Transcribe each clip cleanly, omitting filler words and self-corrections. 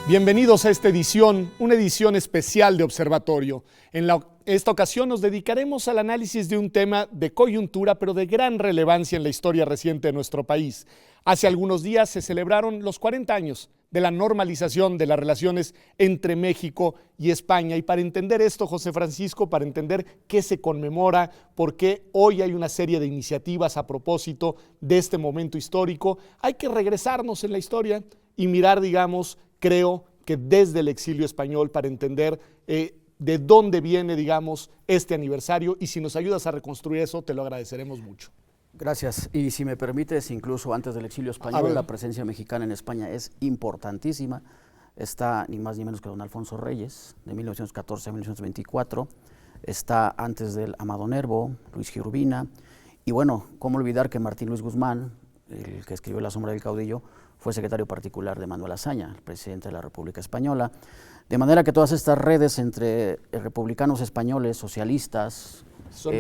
Bienvenidos a esta edición, una edición especial de Observatorio. En esta ocasión nos dedicaremos al análisis de un tema de coyuntura, pero de gran relevancia en la historia reciente de nuestro país. Hace algunos días se celebraron los 40 años de la normalización de las relaciones entre México y España. Y para entender esto, José Francisco, para entender qué se conmemora, por qué hoy hay una serie de iniciativas a propósito de este momento histórico, hay que regresarnos en la historia y mirar, digamos, creo que desde el exilio español para entender de dónde viene, digamos, este aniversario, y si nos ayudas a reconstruir eso, te lo agradeceremos mucho. Gracias. Y si me permites, incluso antes del exilio español, la presencia mexicana en España es importantísima. Está ni más ni menos que don Alfonso Reyes, de 1914 a 1924. Está antes del Amado Nervo, Luis G. Urbina. Y bueno, cómo olvidar que Martín Luis Guzmán, el que escribió La sombra del caudillo, fue secretario particular de Manuel Azaña, el presidente de la República Española. De manera que todas estas redes entre republicanos españoles, socialistas, son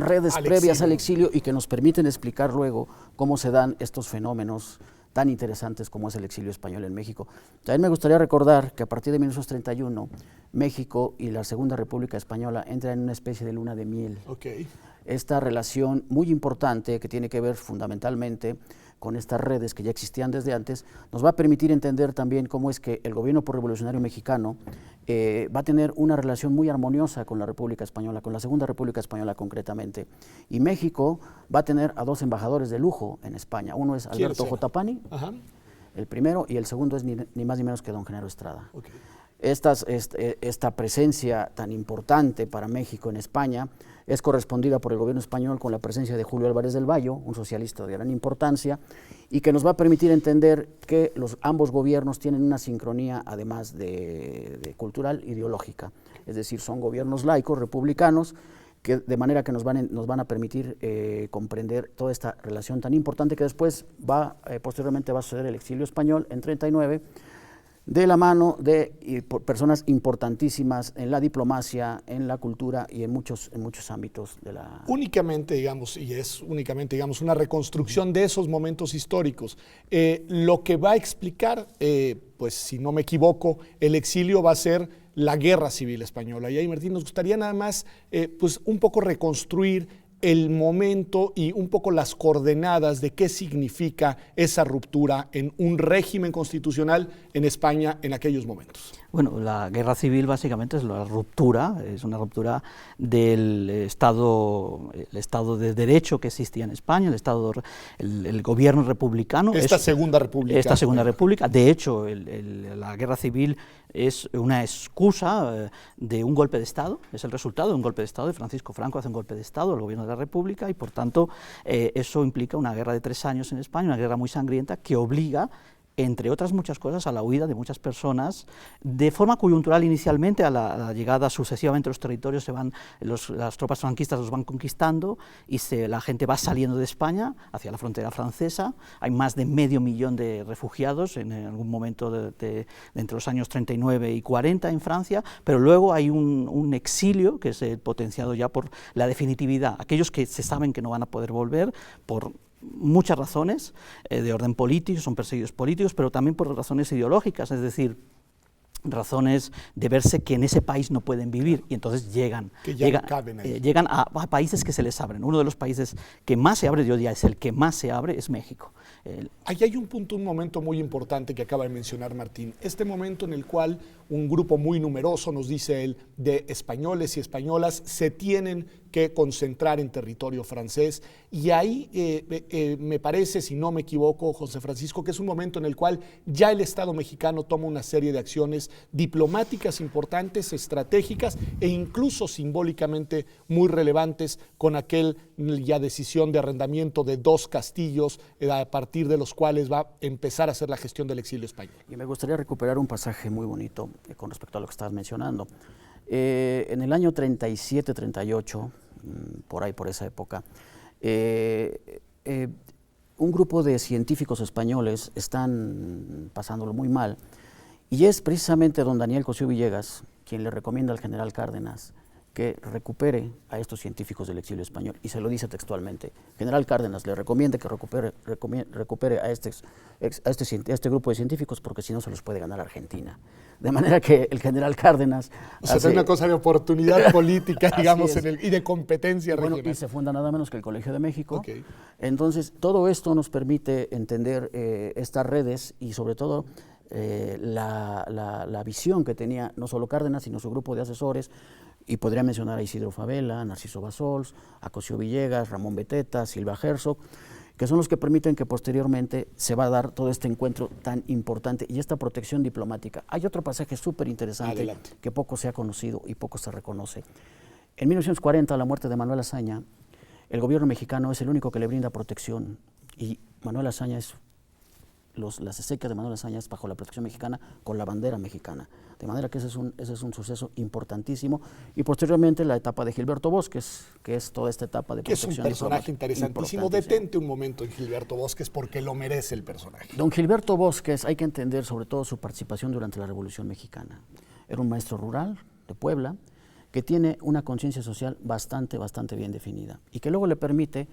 redes previas al exilio y que nos permiten explicar luego cómo se dan estos fenómenos tan interesantes como es el exilio español en México. También me gustaría recordar que a partir de 1931, México y la Segunda República Española entran en una especie de luna de miel. Okay. Esta relación muy importante que tiene que ver fundamentalmente con estas redes que ya existían desde antes, nos va a permitir entender también cómo es que el gobierno revolucionario mexicano va a tener una relación muy armoniosa con la República Española, con la Segunda República Española concretamente. Y México va a tener a dos embajadores de lujo en España. Uno es Alberto J. Pani, el primero, y el segundo es ni más ni menos que don Genaro Estrada. Okay. Esta presencia tan importante para México en España es correspondida por el gobierno español con la presencia de Julio Álvarez del Valle, un socialista de gran importancia, y que nos va a permitir entender que ambos gobiernos tienen una sincronía, además de cultural, ideológica. Es decir, son gobiernos laicos, republicanos, que de manera que nos van a permitir comprender toda esta relación tan importante que después posteriormente va a suceder el exilio español en 1939, de la mano de personas importantísimas en la diplomacia, en la cultura y en muchos ámbitos de la... Únicamente, digamos, una reconstrucción de esos momentos históricos. Lo que va a explicar, pues si no me equivoco, el exilio va a ser la Guerra Civil Española. Y ahí, Martín, nos gustaría nada más, pues un poco reconstruir el momento y un poco las coordenadas de qué significa esa ruptura en un régimen constitucional en España en aquellos momentos. Bueno, la guerra civil básicamente es una ruptura del Estado de Derecho que existía en España, el gobierno republicano. Esta Segunda República. De hecho, la guerra civil es una excusa de un golpe de Estado, es el resultado de un golpe de Estado de Francisco Franco, hace un golpe de Estado al gobierno de la República y por tanto eso implica una guerra de 3 años en España, una guerra muy sangrienta que obliga, entre otras muchas cosas, a la huida de muchas personas, de forma coyuntural inicialmente, a la llegada sucesivamente a los territorios, las tropas franquistas los van conquistando y la gente va saliendo de España hacia la frontera francesa. Hay más de 500.000 de refugiados en algún momento de entre los años 39 y 40 en Francia, pero luego hay un exilio que es potenciado ya por la definitividad. Aquellos que se saben que no van a poder volver por muchas razones de orden político, son perseguidos políticos, pero también por razones ideológicas, es decir, razones de verse que en ese país no pueden vivir y entonces llegan a países que se les abren. Uno de los países que más se abre, yo diría es el que más se abre, es México. Ahí hay un momento muy importante que acaba de mencionar Martín, este momento en el cual un grupo muy numeroso, nos dice él, de españoles y españolas se tienen que concentrar en territorio francés y ahí me parece, si no me equivoco, José Francisco, que es un momento en el cual ya el Estado mexicano toma una serie de acciones diplomáticas importantes, estratégicas e incluso simbólicamente muy relevantes con aquella decisión de arrendamiento de 2 castillos a partir de los cuales va a empezar a hacer la gestión del exilio español. Y me gustaría recuperar un pasaje muy bonito con respecto a lo que estabas mencionando. En el año 37-38, por esa época, un grupo de científicos españoles están pasándolo muy mal y es precisamente don Daniel Cosío Villegas quien le recomienda al general Cárdenas que recupere a estos científicos del exilio español, y se lo dice textualmente. General Cárdenas le recomienda que recupere a este grupo de científicos, porque si no se los puede ganar Argentina. De manera que el general Cárdenas... O sea, es una cosa de oportunidad política, digamos, y de competencia regional. Y se funda nada menos que el Colegio de México. Okay. Entonces, todo esto nos permite entender estas redes y sobre todo la visión que tenía no solo Cárdenas, sino su grupo de asesores, y podría mencionar a Isidro Fabela, a Narciso Bassols, a Cosío Villegas, Ramón Beteta, Silva Herzog, que son los que permiten que posteriormente se va a dar todo este encuentro tan importante y esta protección diplomática. Hay otro pasaje súper interesante que poco se ha conocido y poco se reconoce. En 1940, a la muerte de Manuel Azaña, el gobierno mexicano es el único que le brinda protección, y Manuel Azaña es... las exequias de Manuel Azaña es bajo la protección mexicana con la bandera mexicana. De manera que ese es un suceso importantísimo. Y posteriormente la etapa de Gilberto Bosques, que es toda esta etapa de protección. Que es un personaje interesantísimo. Detente un momento en Gilberto Bosques, porque lo merece el personaje. Don Gilberto Bosques, hay que entender sobre todo su participación durante la Revolución Mexicana. Era un maestro rural de Puebla que tiene una conciencia social bastante bien definida y que luego le permite,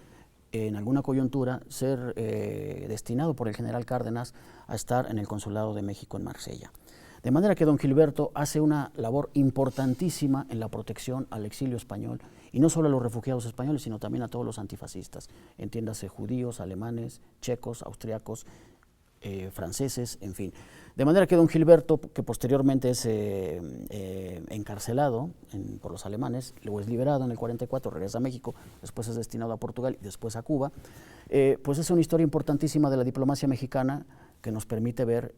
en alguna coyuntura, ser destinado por el general Cárdenas a estar en el Consulado de México en Marsella. De manera que don Gilberto hace una labor importantísima en la protección al exilio español, y no solo a los refugiados españoles, sino también a todos los antifascistas, entiéndase judíos, alemanes, checos, austriacos, franceses, en fin. De manera que don Gilberto, que posteriormente es encarcelado por los alemanes, luego es liberado en el 44, regresa a México, después es destinado a Portugal y después a Cuba, pues es una historia importantísima de la diplomacia mexicana que nos permite ver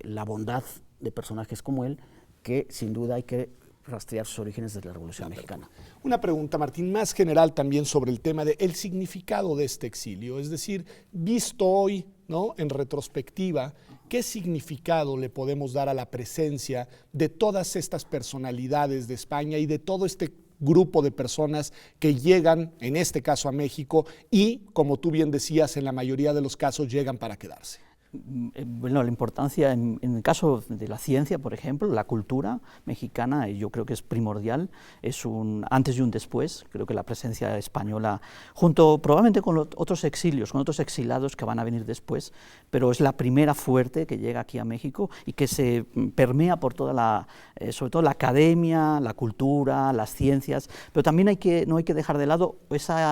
la bondad de personajes como él, que sin duda hay que rastrear sus orígenes desde la Revolución Mexicana. Una pregunta, Martín, más general también sobre el tema del significado de este exilio, es decir, visto hoy, ¿no?, en retrospectiva, ¿qué significado le podemos dar a la presencia de todas estas personalidades de España y de todo este grupo de personas que llegan, en este caso a México, y, como tú bien decías, en la mayoría de los casos llegan para quedarse? Bueno, la importancia en el caso de la ciencia, por ejemplo, la cultura mexicana, yo creo que es primordial, es un antes y un después. Creo que la presencia española, junto probablemente con otros exilios, con otros exilados que van a venir después, pero es la primera fuerte que llega aquí a México y que se permea por toda sobre todo la academia, la cultura, las ciencias, pero también no hay que dejar de lado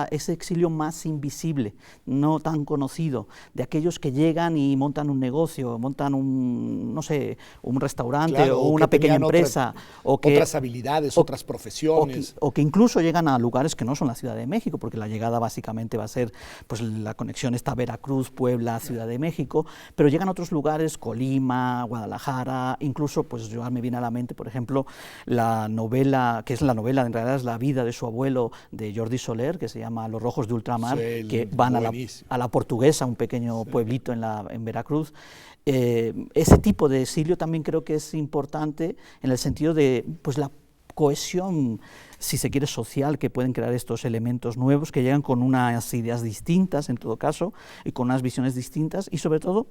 ese exilio más invisible, no tan conocido, de aquellos que llegan y montan un negocio, montan un restaurante, claro, o una pequeña empresa. Otras habilidades, otras profesiones. O que incluso llegan a lugares que no son la Ciudad de México, porque la llegada básicamente va a ser, pues la conexión está Veracruz, Puebla, Ciudad de México, pero llegan a otros lugares, Colima, Guadalajara, incluso, pues yo me viene a la mente, por ejemplo, la novela, que es la novela, en realidad es la vida de su abuelo, de Jordi Soler, que se llama Los Rojos de Ultramar, que van a la Portuguesa, un pequeño pueblito en Veracruz. Ese tipo de exilio también creo que es importante en el sentido de, pues, la cohesión, si se quiere, social, que pueden crear estos elementos nuevos que llegan con unas ideas distintas, en todo caso, y con unas visiones distintas, y sobre todo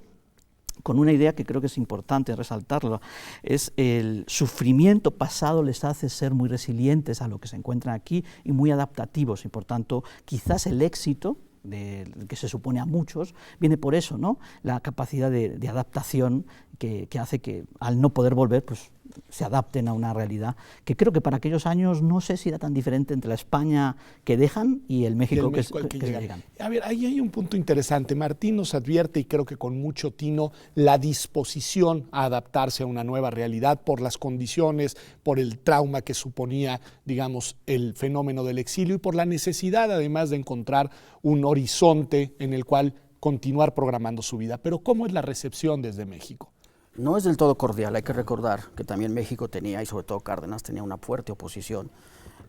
con una idea que creo que es importante resaltarlo, es el sufrimiento pasado les hace ser muy resilientes a lo que se encuentran aquí y muy adaptativos, y por tanto quizás el éxito que se supone a muchos, viene por eso, ¿no?, la capacidad de adaptación que hace que al no poder volver, pues se adapten a una realidad que creo que para aquellos años no sé si era tan diferente entre la España que dejan y el México que llegan. A ver, ahí hay un punto interesante. Martín nos advierte, y creo que con mucho tino, la disposición a adaptarse a una nueva realidad por las condiciones, por el trauma que suponía, digamos, el fenómeno del exilio, y por la necesidad además de encontrar un horizonte en el cual continuar programando su vida. Pero ¿cómo es la recepción desde México? No es del todo cordial. Hay que recordar que también México tenía, y sobre todo Cárdenas, tenía una fuerte oposición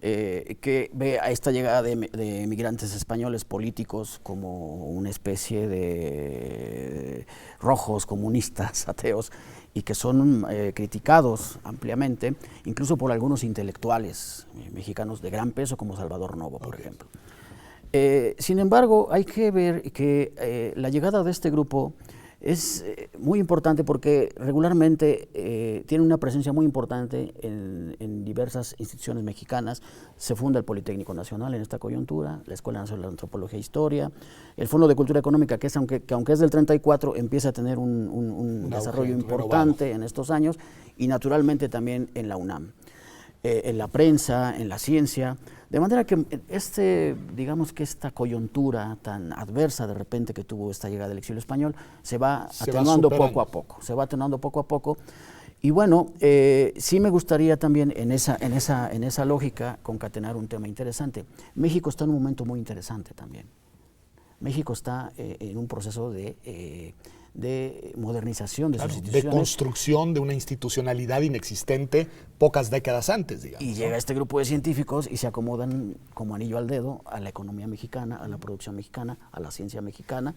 que ve a esta llegada de migrantes españoles políticos como una especie de rojos, comunistas, ateos, y que son criticados ampliamente, incluso por algunos intelectuales mexicanos de gran peso como Salvador Novo, por ejemplo. Sin embargo, hay que ver que la llegada de este grupo Es muy importante porque regularmente tiene una presencia muy importante en diversas instituciones mexicanas. Se funda el Politécnico Nacional en esta coyuntura, la Escuela Nacional de Antropología e Historia, el Fondo de Cultura Económica, que aunque es del 34, empieza a tener un desarrollo importante renovado en estos años, y naturalmente también en la UNAM, en la prensa, en la ciencia. De manera que digamos que esta coyuntura tan adversa de repente que tuvo esta llegada del exilio español se va atenuando poco a poco. Y bueno, sí me gustaría también en esa lógica concatenar un tema interesante. México está en un momento muy interesante también. México está en un proceso de modernización de sus instituciones. De construcción de una institucionalidad inexistente pocas décadas antes, digamos. Y llega este grupo de científicos y se acomodan como anillo al dedo a la economía mexicana, a la producción mexicana, a la ciencia mexicana.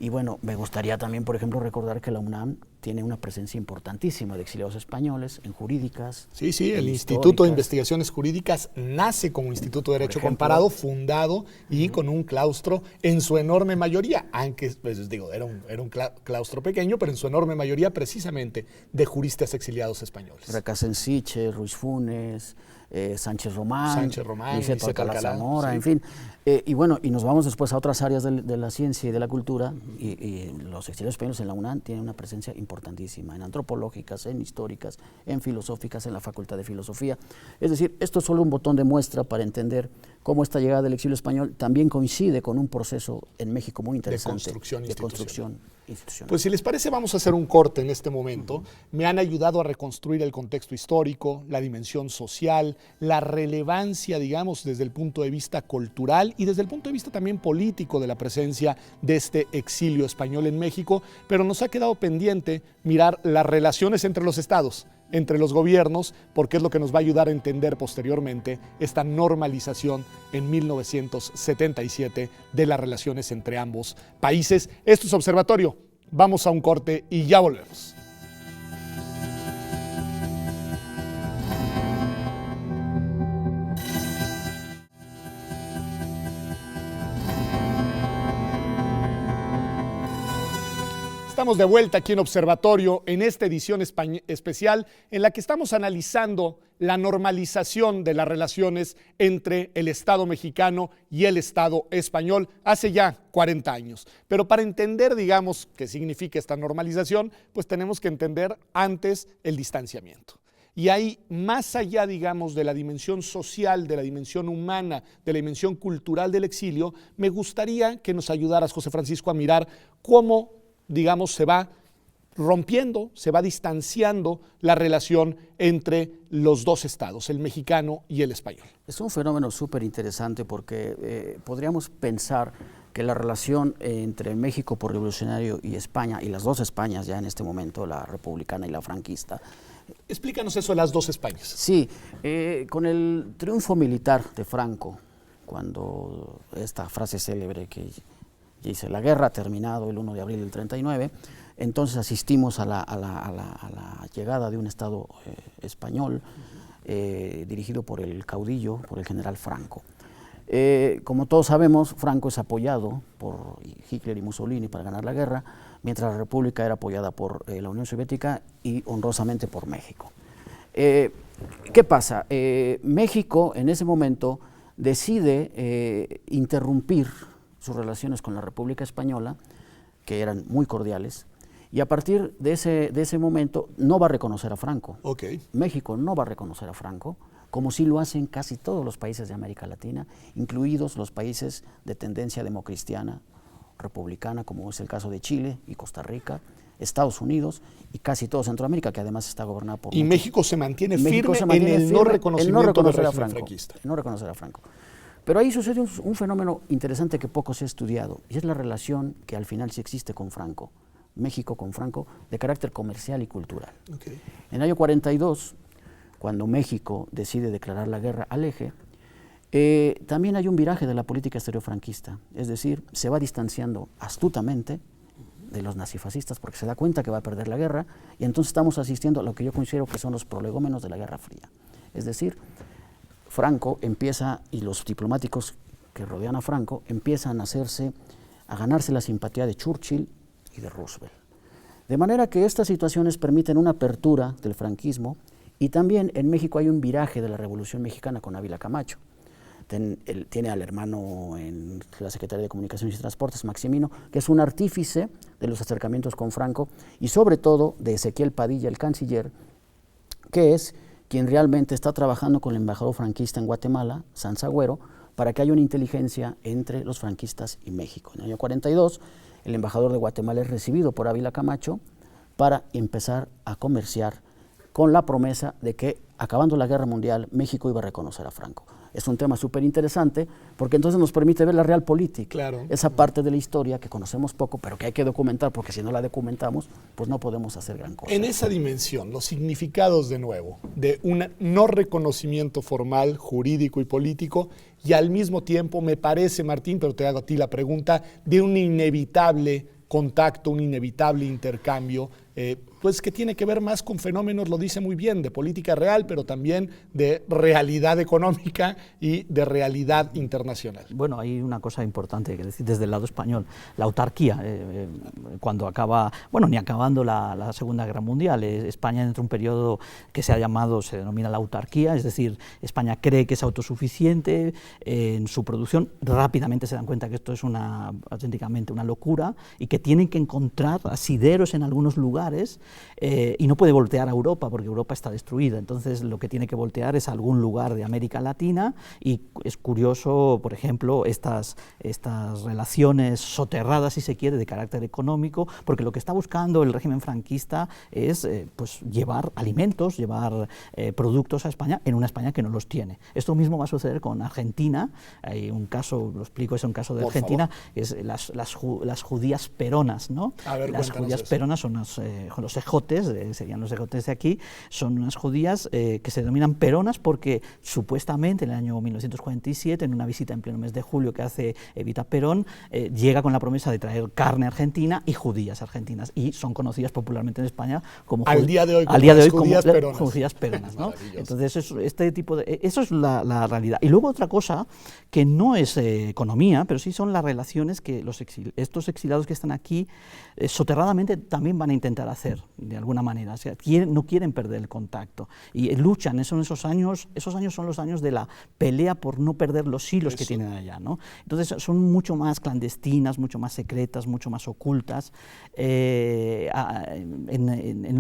Y bueno, me gustaría también, por ejemplo, recordar que la UNAM tiene una presencia importantísima de exiliados españoles en jurídicas. Sí, el Instituto de Investigaciones Jurídicas nace como Instituto de Derecho Comparado, fundado y con un claustro en su enorme mayoría, aunque, pues digo, era un claustro pequeño, pero en su enorme mayoría precisamente de juristas exiliados españoles. Recasensiche, Ruiz Funes, Sánchez Román, Niceto Alcalá Zamora, sí. En fin. Y bueno, y nos vamos después a otras áreas de la ciencia y de la cultura, y los exiliados españoles en la UNAM tienen una presencia importantísima, en antropológicas, en históricas, en filosóficas, en la Facultad de Filosofía. Es decir, esto es solo un botón de muestra para entender cómo esta llegada del exilio español también coincide con un proceso en México muy interesante de construcción institucional. Pues si les parece, vamos a hacer un corte en este momento. Me han ayudado a reconstruir el contexto histórico, la dimensión social, la relevancia, digamos, desde el punto de vista cultural y desde el punto de vista también político de la presencia de este exilio español en México, pero nos ha quedado pendiente mirar las relaciones entre los estados, entre los gobiernos, porque es lo que nos va a ayudar a entender posteriormente esta normalización en 1977 de las relaciones entre ambos países. Esto es Observatorio. Vamos a un corte y ya volvemos. Estamos de vuelta aquí en Observatorio en esta edición especial en la que estamos analizando la normalización de las relaciones entre el Estado mexicano y el Estado español hace ya 40 años. Pero para entender, digamos, qué significa esta normalización, pues tenemos que entender antes el distanciamiento. Y ahí, más allá, digamos, de la dimensión social, de la dimensión humana, de la dimensión cultural del exilio, me gustaría que nos ayudaras, José Francisco, a mirar cómo, digamos, se va rompiendo, se va distanciando la relación entre los dos estados, el mexicano y el español. Es un fenómeno súper interesante porque podríamos pensar que la relación entre México por revolucionario y España, y las dos Españas ya en este momento, la republicana y la franquista. Explícanos eso de las dos Españas. Sí, con el triunfo militar de Franco, cuando esta frase célebre que dice, la guerra ha terminado el 1 de abril del 39, entonces asistimos a la llegada de un Estado español dirigido por el caudillo, por el general Franco. Como todos sabemos, Franco es apoyado por Hitler y Mussolini para ganar la guerra, mientras la República era apoyada por la Unión Soviética y honrosamente por México. ¿Qué pasa? México en ese momento decide interrumpir sus relaciones con la República Española, que eran muy cordiales, y a partir de ese momento no va a reconocer a Franco. Okay. México no va a reconocer a Franco, como sí lo hacen casi todos los países de América Latina, incluidos los países de tendencia democristiana, republicana, como es el caso de Chile y Costa Rica, Estados Unidos y casi todo Centroamérica, que además está gobernado por... Y México se mantiene firme en el no reconocimiento del régimen franquista. No reconocer a Franco. Pero ahí sucede un fenómeno interesante que poco se ha estudiado, y es la relación que al final sí existe con Franco, México con Franco, de carácter comercial y cultural. Okay. En el año 42, cuando México decide declarar la guerra al eje, también hay un viraje de la política exterior franquista, es decir, se va distanciando astutamente de los nazifascistas porque se da cuenta que va a perder la guerra, y entonces estamos asistiendo a lo que yo considero que son los prolegómenos de la Guerra Fría. Es decir, Franco empieza, y los diplomáticos que rodean a Franco, empiezan a ganarse la simpatía de Churchill y de Roosevelt. De manera que estas situaciones permiten una apertura del franquismo, y también en México hay un viraje de la Revolución Mexicana con Ávila Camacho. Él tiene al hermano en la Secretaría de Comunicaciones y Transportes, Maximino, que es un artífice de los acercamientos con Franco, y sobre todo de Ezequiel Padilla, el canciller, que es quien realmente está trabajando con el embajador franquista en Guatemala, Sansagüero, para que haya una inteligencia entre los franquistas y México. En el año 42, el embajador de Guatemala es recibido por Ávila Camacho para empezar a comerciar con la promesa de que, acabando la Guerra Mundial, México iba a reconocer a Franco. Es un tema súper interesante porque entonces nos permite ver la realpolitik, claro, esa parte de la historia que conocemos poco, pero que hay que documentar, porque si no la documentamos, pues no podemos hacer gran cosa. En esa dimensión, los significados de nuevo, de un no reconocimiento formal, jurídico y político, y al mismo tiempo, me parece, Martín, pero te hago a ti la pregunta, de un inevitable contacto, un inevitable intercambio, pues que tiene que ver más con fenómenos, lo dice muy bien, de política real, pero también de realidad económica y de realidad internacional. Bueno, hay una cosa importante que decir desde el lado español, la autarquía, cuando acaba, bueno, ni acabando la Segunda Guerra Mundial, España entra en un periodo que se denomina la autarquía, es decir, España cree que es autosuficiente en su producción, rápidamente se dan cuenta que esto es auténticamente una locura y que tienen que encontrar asideros en algunos lugares, y no puede voltear a Europa porque Europa está destruida, entonces lo que tiene que voltear es a algún lugar de América Latina, y es curioso, por ejemplo, estas relaciones soterradas, si se quiere, de carácter económico, porque lo que está buscando el régimen franquista es pues llevar alimentos, llevar productos a España, en una España que no los tiene. Esto mismo va a suceder con Argentina. Hay un caso, lo explico, es un caso de Argentina, es las judías peronas, ¿no? Las judías peronas son los ejotes, serían los ejotes de aquí, son unas judías que se denominan peronas porque supuestamente en el año 1947, en una visita en pleno mes de julio que hace Evita Perón, llega con la promesa de traer carne argentina y judías argentinas, y son conocidas popularmente en España como al día de hoy como judías peronas, ¿no? Entonces eso es la realidad. Y luego otra cosa que no es economía, pero sí son las relaciones que estos exiliados que están aquí soterradamente también van a intentar hacer de alguna manera, o sea, no quieren perder el contacto y luchan. Esos años son los años de la pelea por no perder los hilos que tienen allá, ¿no? Entonces son mucho más clandestinas, mucho más secretas, mucho más ocultas en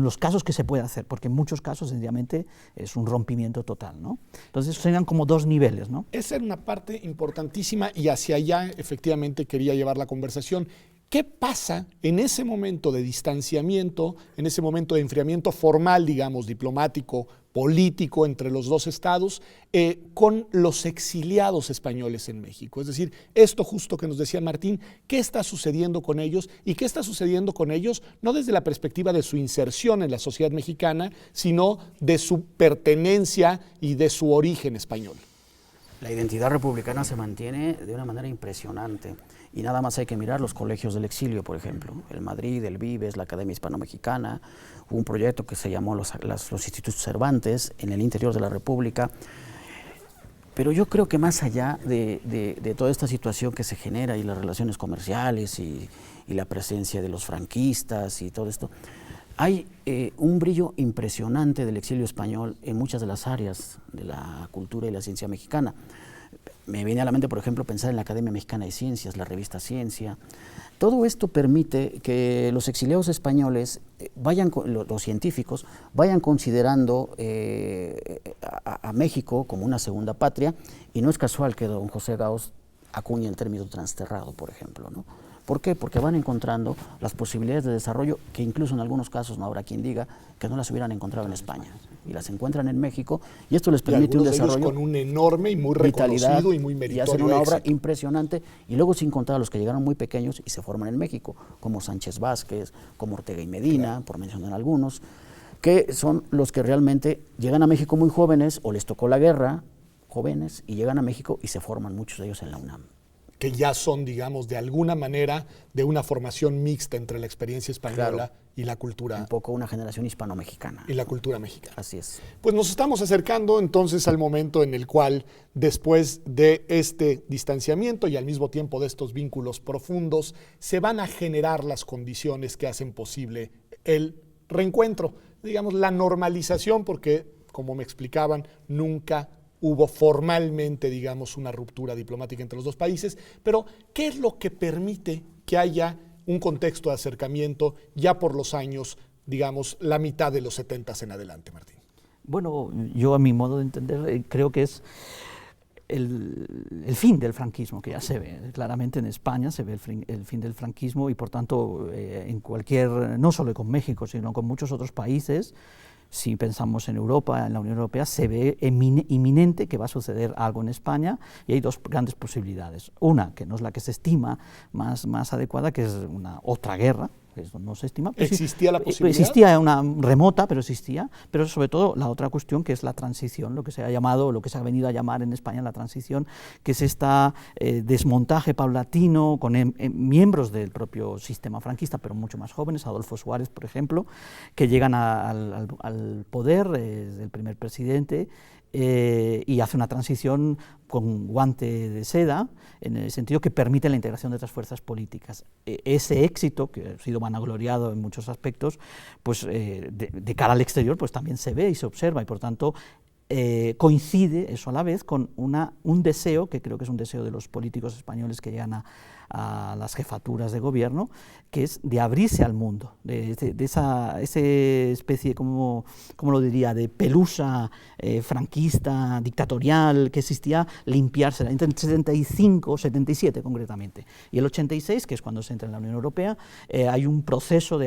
los casos que se puede hacer, porque en muchos casos sencillamente es un rompimiento total, ¿no? Entonces serían como dos niveles, ¿no? Esa era una parte importantísima y hacia allá efectivamente quería llevar la conversación. ¿Qué pasa en ese momento de distanciamiento, en ese momento de enfriamiento formal, digamos, diplomático, político entre los dos estados, con los exiliados españoles en México? Es decir, esto justo que nos decía Martín, ¿qué está sucediendo con ellos? ¿Y qué está sucediendo con ellos? No desde la perspectiva de su inserción en la sociedad mexicana, sino de su pertenencia y de su origen español. La identidad republicana se mantiene de una manera impresionante. Y nada más hay que mirar los colegios del exilio, por ejemplo, el Madrid, el Vives, la Academia Hispano-Mexicana, hubo un proyecto que se llamó los Institutos Cervantes en el interior de la República. Pero yo creo que más allá de toda esta situación que se genera y las relaciones comerciales y la presencia de los franquistas y todo esto, hay un brillo impresionante del exilio español en muchas de las áreas de la cultura y la ciencia mexicana. Me viene a la mente, por ejemplo, pensar en la Academia Mexicana de Ciencias, la revista Ciencia. Todo esto permite que los exiliados españoles, los científicos, vayan considerando a México como una segunda patria, y no es casual que don José Gaos acuñe el término transterrado, por ejemplo, ¿no? ¿Por qué? Porque van encontrando las posibilidades de desarrollo que incluso en algunos casos no habrá quien diga que no las hubieran encontrado en España, y las encuentran en México, y esto les permite un desarrollo con un enorme y muy reconocido y muy meritorio y hacen una obra éxito impresionante, y luego sin contar a los que llegaron muy pequeños y se forman en México, como Sánchez Vázquez, como Ortega y Medina, claro, por mencionar algunos, que son los que realmente llegan a México muy jóvenes o les tocó la guerra, jóvenes, y llegan a México y se forman muchos de ellos en la UNAM. que ya son, digamos, de alguna manera de una formación mixta entre la experiencia española Claro. y la cultura Un poco una generación hispano-mexicana. y la cultura mexicana. Así es. Pues nos estamos acercando entonces al momento en el cual, después de este distanciamiento y al mismo tiempo de estos vínculos profundos, se van a generar las condiciones que hacen posible el reencuentro, digamos, la normalización, porque, como me explicaban, nunca hubo formalmente, digamos, una ruptura diplomática entre los dos países, pero ¿qué es lo que permite que haya un contexto de acercamiento ya por los años, digamos, la mitad de los 70 en adelante, Martín? Bueno, yo a mi modo de entender creo que es el fin del franquismo, que ya se ve claramente en España, se ve el fin del franquismo y por tanto en cualquier, no solo con México, sino con muchos otros países. Si pensamos en Europa, en la Unión Europea, se ve inminente que va a suceder algo en España y hay dos grandes posibilidades. Una, que no es la que se estima más adecuada, que es una otra guerra, que eso no se estima. ¿Existía la posibilidad? Existía una remota, pero existía, pero sobre todo la otra cuestión que es la transición, lo que se ha llamado, lo que se ha venido a llamar en España la transición, que es este desmontaje paulatino con miembros del propio sistema franquista, pero mucho más jóvenes, Adolfo Suárez, por ejemplo, que llegan al poder, es el primer presidente, y hace una transición con guante de seda, en el sentido que permite la integración de otras fuerzas políticas. Ese éxito, que ha sido vanagloriado en muchos aspectos, pues de cara al exterior, pues también se ve y se observa, y por tanto coincide eso a la vez con un deseo, que creo que es un deseo de los políticos españoles que llegan a las jefaturas de gobierno, que es de abrirse al mundo, de esa especie, como lo diría, de pelusa franquista, dictatorial, que existía, limpiarse entre el 75, 77 concretamente, y el 86, que es cuando se entra en la Unión Europea, hay un proceso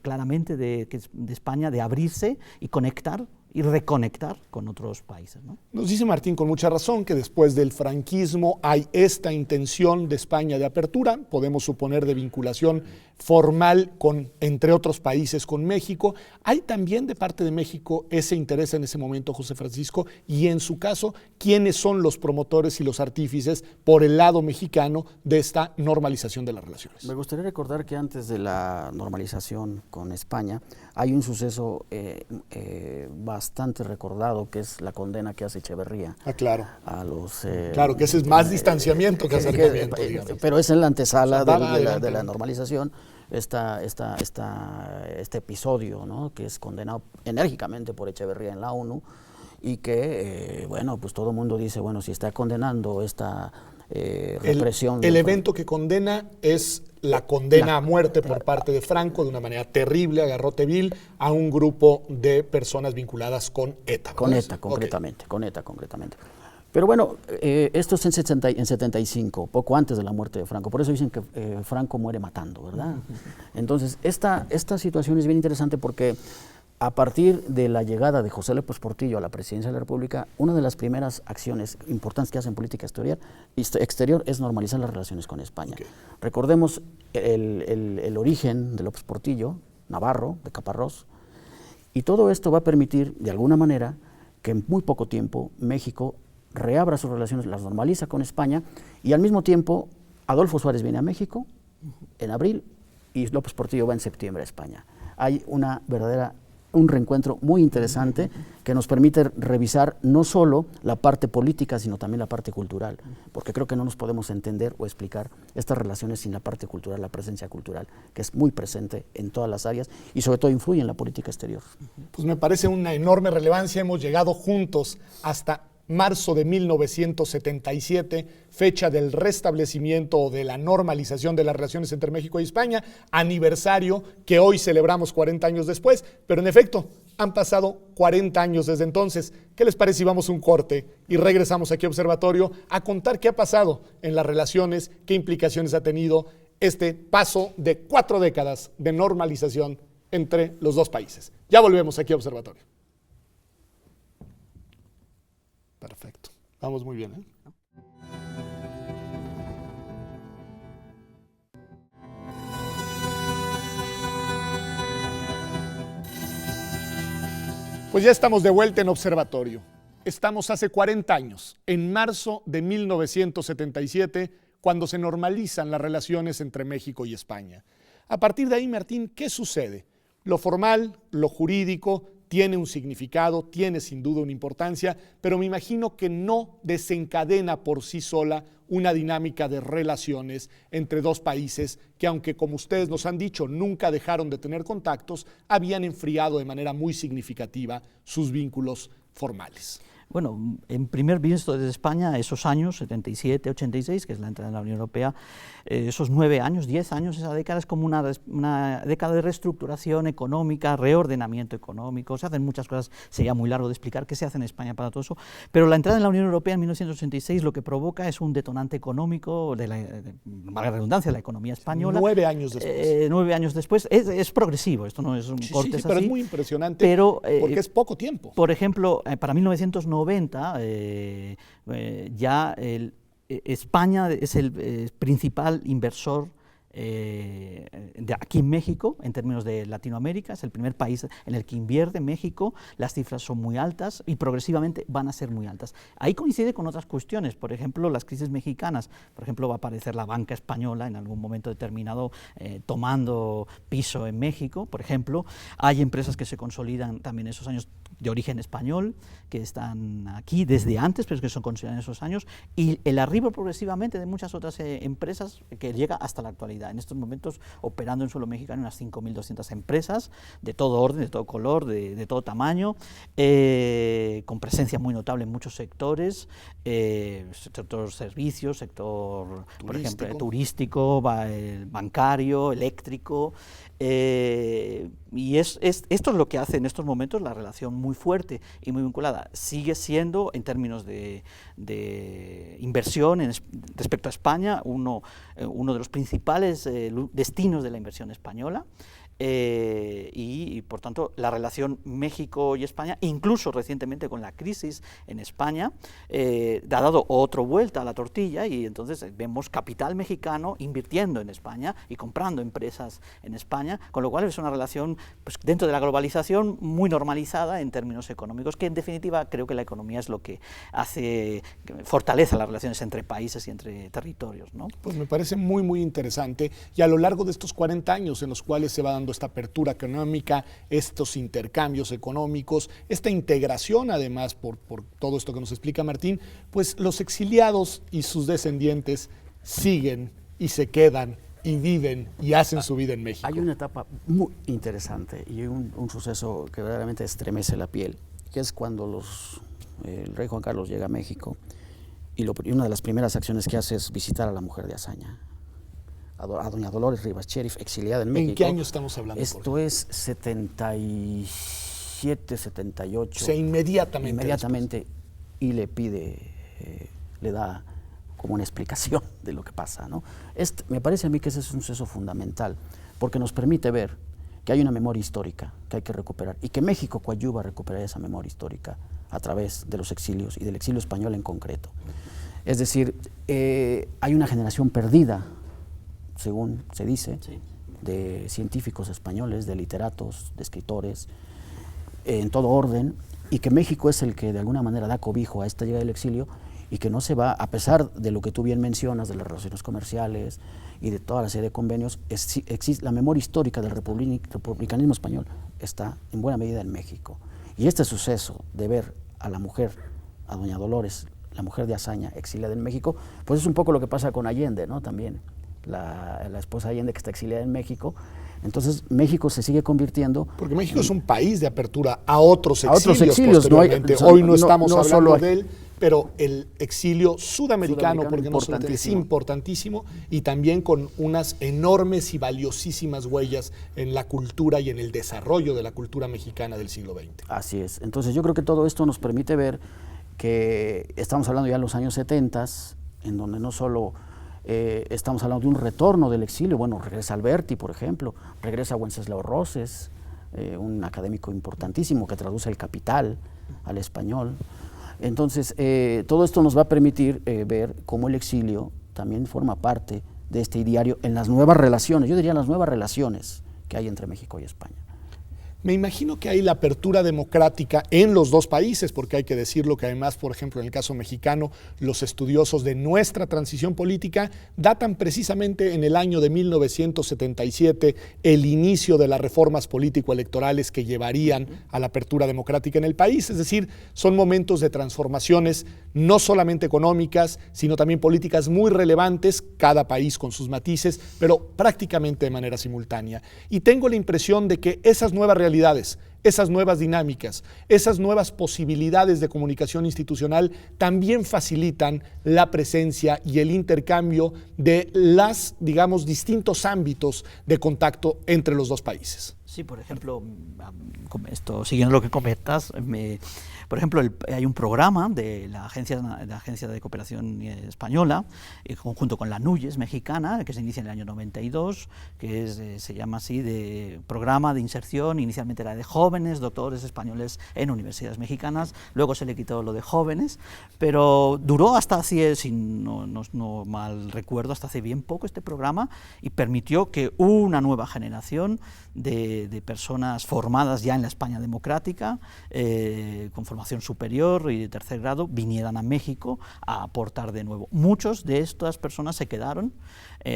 claramente de España de abrirse y conectar y reconectar con otros países, ¿no? Nos dice Martín con mucha razón que después del franquismo hay esta intención de España de apertura, podemos suponer de vinculación formal con, entre otros países, con México. ¿Hay también de parte de México ese interés en ese momento, José Francisco? Y en su caso, ¿quiénes son los promotores y los artífices por el lado mexicano de esta normalización de las relaciones? Me gustaría recordar que antes de la normalización con España hay un suceso bastante recordado, que es la condena que hace Echeverría. Ah, claro. A los, claro, que ese es más distanciamiento que acercamiento, digamos. Pero es en la antesala O sea, de la normalización, este episodio, ¿no?, que es condenado enérgicamente por Echeverría en la ONU, y que, bueno, pues todo el mundo dice, bueno, si está condenando esta represión. El evento que condena es la condena a muerte por parte de Franco de una manera terrible, a garrote vil, a un grupo de personas vinculadas con ETA. Con ETA, concretamente, okay. Con ETA, concretamente. Pero bueno, esto es en 75, poco antes de la muerte de Franco. Por eso dicen que Franco muere matando, ¿verdad? Entonces, esta situación es bien interesante porque a partir de la llegada de José López Portillo a la presidencia de la República, una de las primeras acciones importantes que hace en política exterior es normalizar las relaciones con España. Okay. Recordemos el origen de López Portillo, navarro, de Caparrós, y todo esto va a permitir, de alguna manera, que en muy poco tiempo México reabra sus relaciones, las normaliza con España, y al mismo tiempo Adolfo Suárez viene a México en abril y López Portillo va en septiembre a España. Hay un reencuentro muy interesante que nos permite revisar no solo la parte política, sino también la parte cultural, porque creo que no nos podemos entender o explicar estas relaciones sin la parte cultural, la presencia cultural, que es muy presente en todas las áreas y sobre todo influye en la política exterior. Pues me parece una enorme relevancia, hemos llegado juntos hasta marzo de 1977, fecha del restablecimiento o de la normalización de las relaciones entre México y España, aniversario que hoy celebramos 40 años después, pero en efecto, han pasado 40 años desde entonces. ¿Qué les parece si vamos a un corte y regresamos aquí a Observatorio a contar qué ha pasado en las relaciones, qué implicaciones ha tenido este paso de 4 décadas de normalización entre los dos países? Ya volvemos aquí a Observatorio. Perfecto. Vamos muy bien, ¿eh? Pues ya estamos de vuelta en Observatorio. Estamos hace 40 años, en marzo de 1977, cuando se normalizan las relaciones entre México y España. A partir de ahí, Martín, ¿qué sucede? Lo formal, lo jurídico, tiene un significado, tiene sin duda una importancia, pero me imagino que no desencadena por sí sola una dinámica de relaciones entre dos países que, aunque como ustedes nos han dicho, nunca dejaron de tener contactos, habían enfriado de manera muy significativa sus vínculos formales. Bueno, en primer visto desde España, esos años, 77, 86, que es la entrada en la Unión Europea, esos 9 años, 10 años, esa década es como una década de reestructuración económica, reordenamiento económico, se hacen muchas cosas, sería muy largo de explicar qué se hace en España para todo eso, pero la entrada en la Unión Europea en 1986 lo que provoca es un detonante económico, valga la redundancia, de la economía española. 9 años después. 9 años después, es progresivo, esto no es un corte sí, pero así, es muy impresionante porque es poco tiempo. Por ejemplo, para 1990, ya España es el principal inversor de aquí en México, en términos de Latinoamérica, es el primer país en el que invierte México, las cifras son muy altas y progresivamente van a ser muy altas. Ahí coincide con otras cuestiones, por ejemplo, las crisis mexicanas, por ejemplo, va a aparecer la banca española en algún momento determinado tomando piso en México, por ejemplo, hay empresas que se consolidan también en esos años de origen español, que están aquí desde antes, pero que son consolidadas en esos años, y el arribo progresivamente de muchas otras empresas que llega hasta la actualidad. En estos momentos, operando en suelo mexicano, unas 5.200 empresas, de todo orden, de todo color, de todo tamaño, con presencia muy notable en muchos sectores, sector servicios, sector, por ejemplo, turístico, bancario, eléctrico, y esto es lo que hace en estos momentos la relación muy fuerte y muy vinculada. Sigue siendo, en términos de inversión respecto a España, uno de los principales destinos de la inversión española, y por tanto la relación México y España, incluso recientemente con la crisis en España, ha dado otra vuelta a la tortilla, y entonces vemos capital mexicano invirtiendo en España y comprando empresas en España, con lo cual es una relación, pues, dentro de la globalización muy normalizada en términos económicos, que en definitiva creo que la economía es lo que fortalece las relaciones entre países y entre territorios, ¿no? Pues me parece muy, muy interesante, y a lo largo de estos 40 años en los cuales se va dando esta apertura económica, estos intercambios económicos, esta integración además por todo esto que nos explica Martín, pues los exiliados y sus descendientes siguen y se quedan y viven y hacen su vida en México. Hay una etapa muy interesante y un suceso que verdaderamente estremece la piel, que es cuando el rey Juan Carlos llega a México y una de las primeras acciones que hace es visitar a la mujer de Azaña, a doña Dolores Rivas Cherif, exiliada en México. ¿En qué año estamos hablando? Esto es 77, 78. O sea, inmediatamente y le pide, le da como una explicación de lo que pasa, ¿no? Me parece a mí que ese es un suceso fundamental, porque nos permite ver que hay una memoria histórica que hay que recuperar, y que México coadyuva a recuperar esa memoria histórica a través de los exilios y del exilio español en concreto. Es decir, hay una generación perdida, según se dice, sí, de científicos españoles, de literatos, de escritores, en todo orden, y que México es el que de alguna manera da cobijo a esta llegada del exilio, y que no se va, a pesar de lo que tú bien mencionas, de las relaciones comerciales y de toda la serie de convenios, existe la memoria histórica del republicanismo español, está en buena medida en México. Y este suceso de ver a la mujer, a doña Dolores, la mujer de Azaña, exiliada en México, pues es un poco lo que pasa con Allende, ¿no? También la esposa de Allende, que está exiliada en México. Entonces México se sigue convirtiendo... Porque México es un país de apertura a otros exilios posteriormente. Hoy no estamos hablando de él, pero el exilio sudamericano porque es importantísimo, y también con unas enormes y valiosísimas huellas en la cultura y en el desarrollo de la cultura mexicana del siglo XX. Así es. Entonces yo creo que todo esto nos permite ver que estamos hablando ya de los años 70, en donde no solo... estamos hablando de un retorno del exilio. Bueno, regresa Alberti, por ejemplo, regresa Wenceslao Roses, un académico importantísimo que traduce El Capital al español. Entonces, todo esto nos va a permitir ver cómo el exilio también forma parte de este ideario en las nuevas relaciones, yo diría las nuevas relaciones que hay entre México y España. Me imagino que hay la apertura democrática en los dos países, porque hay que decirlo que además, por ejemplo, en el caso mexicano, los estudiosos de nuestra transición política datan precisamente en el año de 1977 el inicio de las reformas político-electorales que llevarían a la apertura democrática en el país. Es decir, son momentos de transformaciones no solamente económicas, sino también políticas muy relevantes, cada país con sus matices, pero prácticamente de manera simultánea. Y tengo la impresión de que esas nuevas realidades, esas nuevas dinámicas, esas nuevas posibilidades de comunicación institucional también facilitan la presencia y el intercambio de las, digamos, distintos ámbitos de contacto entre los dos países. Sí, por ejemplo, siguiendo lo que comentas, por ejemplo, hay un programa de la Agencia de Cooperación Española, junto con la NUYES mexicana, que se inicia en el año 92, que se llama así, de Programa de Inserción. Inicialmente era de jóvenes doctores españoles en universidades mexicanas, luego se le quitó lo de jóvenes, pero duró hasta hace, si no mal recuerdo, hasta hace bien poco este programa, y permitió que una nueva generación de personas formadas ya en la España democrática, con formación superior y de tercer grado, vinieran a México a aportar de nuevo. Muchos de estas personas se quedaron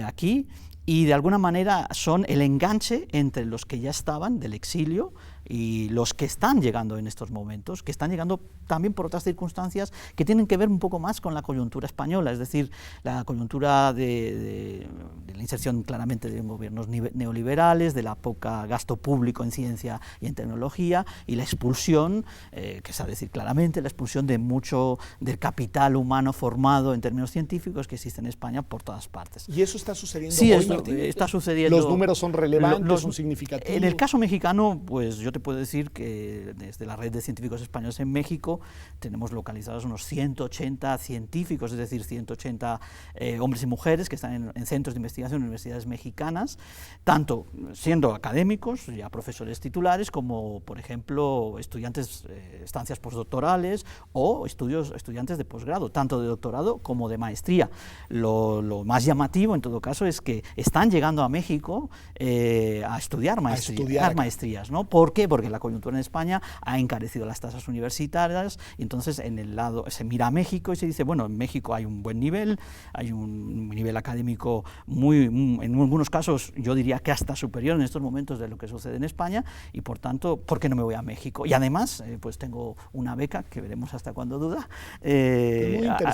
aquí y de alguna manera son el enganche entre los que ya estaban del exilio y los que están llegando en estos momentos, que están llegando también por otras circunstancias que tienen que ver un poco más con la coyuntura española, es decir, la coyuntura de la inserción claramente de gobiernos neoliberales, de la poca gasto público en ciencia y en tecnología, y la expulsión, que es a decir claramente, la expulsión de mucho del capital humano formado en términos científicos que existe en España por todas partes. ¿Y eso está sucediendo hoy, Martín? Está sucediendo. ¿Los números son relevantes, son significativos? En el caso mexicano, pues yo te puedo decir que desde la Red de Científicos Españoles en México tenemos localizados unos 180 científicos, es decir, 180 hombres y mujeres que están en centros de investigación en universidades mexicanas, tanto siendo académicos, ya profesores titulares, como, por ejemplo, estudiantes, estancias postdoctorales o estudiantes de posgrado, tanto de doctorado como de maestría. Lo más llamativo, en todo caso, es que están llegando a México a estudiar maestrías, ¿no? ¿Por qué? Porque la coyuntura en España ha encarecido las tasas universitarias, y entonces en el lado se mira a México y se dice, bueno, en México hay un buen nivel, hay un nivel académico en algunos casos yo diría que hasta superior en estos momentos de lo que sucede en España, y por tanto, ¿por qué no me voy a México? Y además, pues tengo una beca, que veremos hasta cuándo duda,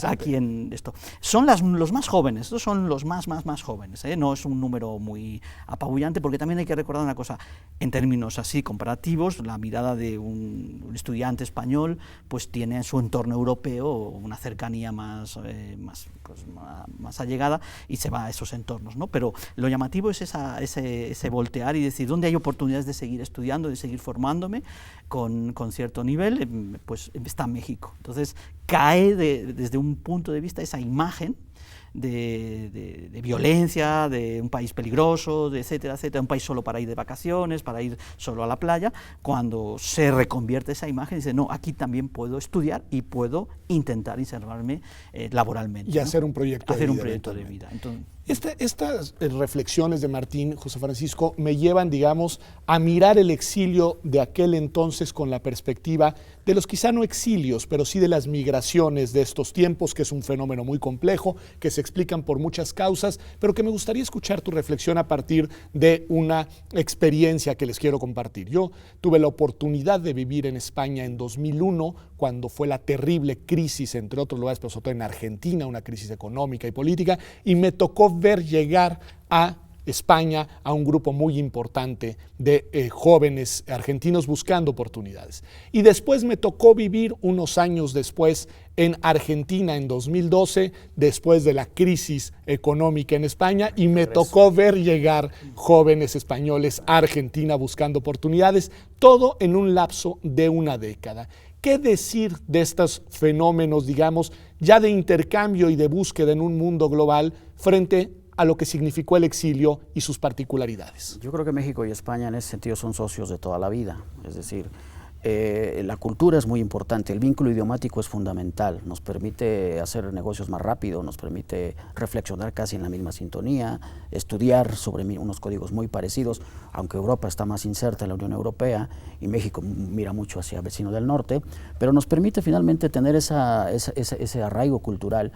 aquí en esto. Son los más jóvenes, estos son los más jóvenes, no es un número muy apabullante, porque también hay que recordar una cosa, en términos así comparativos, la mirada de un estudiante español pues tiene en su entorno europeo una cercanía más allegada y se va a esos entornos, ¿no? Pero lo llamativo es ese voltear y decir, ¿dónde hay oportunidades de seguir estudiando, de seguir formándome con cierto nivel? Pues está México. Entonces cae desde un punto de vista esa imagen de violencia, de un país peligroso, de etcétera, un país solo para ir de vacaciones, para ir solo a la playa, cuando se reconvierte esa imagen y dice, no, aquí también puedo estudiar y puedo intentar insertarme laboralmente. Y hacer un proyecto de vida. Entonces, estas reflexiones de Martín, José Francisco, me llevan, digamos, a mirar el exilio de aquel entonces con la perspectiva de los quizá no exilios, pero sí de las migraciones de estos tiempos, que es un fenómeno muy complejo, que se explican por muchas causas, pero que me gustaría escuchar tu reflexión a partir de una experiencia que les quiero compartir. Yo tuve la oportunidad de vivir en España en 2001, cuando fue la terrible crisis, entre otros lugares, pero sobre todo en Argentina, una crisis económica y política, y me tocó ver llegar a España a un grupo muy importante de jóvenes argentinos buscando oportunidades. Y después me tocó vivir unos años después en Argentina en 2012, después de la crisis económica en España, y me tocó ver llegar jóvenes españoles a Argentina buscando oportunidades, todo en un lapso de una década. ¿Qué decir de estos fenómenos, digamos, ya de intercambio y de búsqueda en un mundo global frente a lo que significó el exilio y sus particularidades? Yo creo que México y España en ese sentido son socios de toda la vida, es decir, La cultura es muy importante, el vínculo idiomático es fundamental, nos permite hacer negocios más rápido, nos permite reflexionar casi en la misma sintonía, estudiar sobre unos códigos muy parecidos, aunque Europa está más inserta en la Unión Europea y México mira mucho hacia el vecino del norte, pero nos permite finalmente tener ese arraigo cultural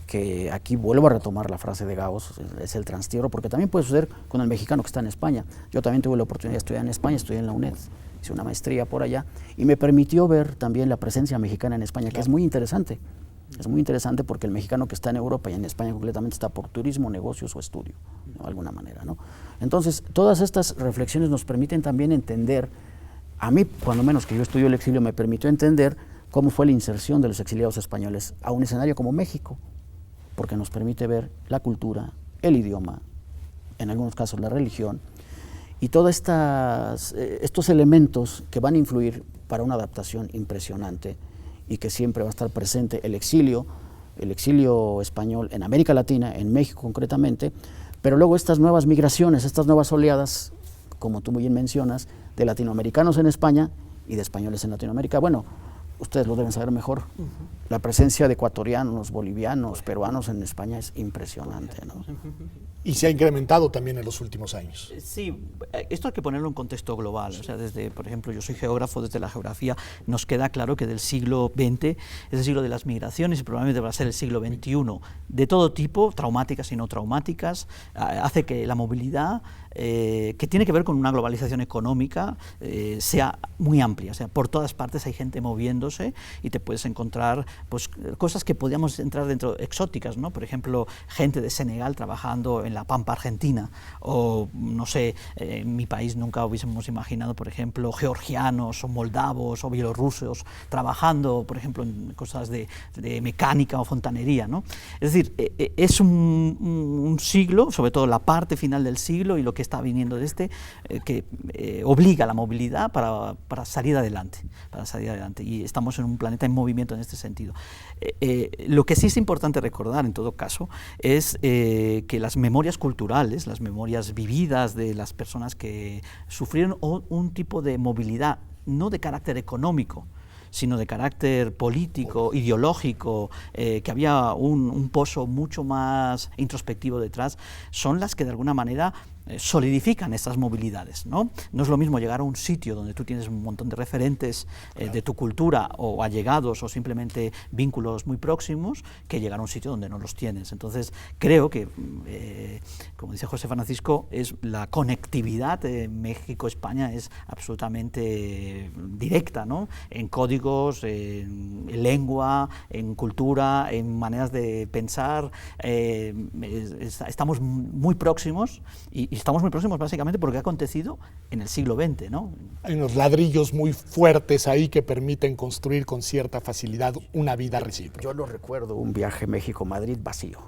que aquí vuelvo a retomar la frase de Gauss, es el transtierro, porque también puede suceder con el mexicano que está en España. Yo también tuve la oportunidad de estudiar en España, estudié en la UNED, hice una maestría por allá y me permitió ver también la presencia mexicana en España, que es muy interesante. Es muy interesante porque el mexicano que está en Europa y en España completamente está por turismo, negocios o estudio, de alguna manera, ¿no? Entonces, todas estas reflexiones nos permiten también entender, a mí, cuando menos que yo estudio el exilio, me permitió entender cómo fue la inserción de los exiliados españoles a un escenario como México, porque nos permite ver la cultura, el idioma, en algunos casos la religión, y todos estos elementos que van a influir para una adaptación impresionante y que siempre va a estar presente el exilio español en América Latina, en México concretamente, pero luego estas nuevas migraciones, estas nuevas oleadas, como tú muy bien mencionas, de latinoamericanos en España y de españoles en Latinoamérica. Bueno, ustedes lo deben saber mejor. La presencia de ecuatorianos, bolivianos, peruanos en España es impresionante, ¿no? Y se ha incrementado también en los últimos años. Sí, esto hay que ponerlo en contexto global. O sea, desde, por ejemplo, yo soy geógrafo, desde la geografía nos queda claro que del siglo XX es el siglo de las migraciones y probablemente va a ser el siglo XXI, de todo tipo, traumáticas y no traumáticas, hace que la movilidad, que tiene que ver con una globalización económica, sea muy amplia. O sea, por todas partes hay gente moviéndose y te puedes encontrar pues, cosas que podríamos entrar dentro exóticas, ¿no? Por ejemplo, gente de Senegal trabajando en la Pampa Argentina, o no sé, en mi país nunca hubiésemos imaginado, por ejemplo, georgianos o moldavos o bielorrusos trabajando, por ejemplo, en cosas de mecánica o fontanería, ¿no? Es decir, es un siglo, sobre todo la parte final del siglo y lo que está viniendo de que obliga a la movilidad para salir adelante, y estamos en un planeta en movimiento en este sentido. Lo que sí es importante recordar en todo caso es que las memorias culturales, las memorias vividas de las personas que sufrieron un tipo de movilidad, no de carácter económico, sino de carácter político, ideológico, que había un pozo mucho más introspectivo detrás, son las que de alguna manera solidifican estas movilidades, ¿no? No es lo mismo llegar a un sitio donde tú tienes un montón de referentes de tu cultura o allegados o simplemente vínculos muy próximos que llegar a un sitio donde no los tienes. Entonces creo que, como dice José Francisco, la conectividad de México-España es absolutamente directa, ¿no? En códigos, en lengua, en cultura, en maneras de pensar, estamos muy próximos y estamos muy próximos básicamente porque ha acontecido en el siglo XX, ¿no? Hay unos ladrillos muy fuertes ahí que permiten construir con cierta facilidad una vida recíproca. Yo no recuerdo un viaje México-Madrid vacío.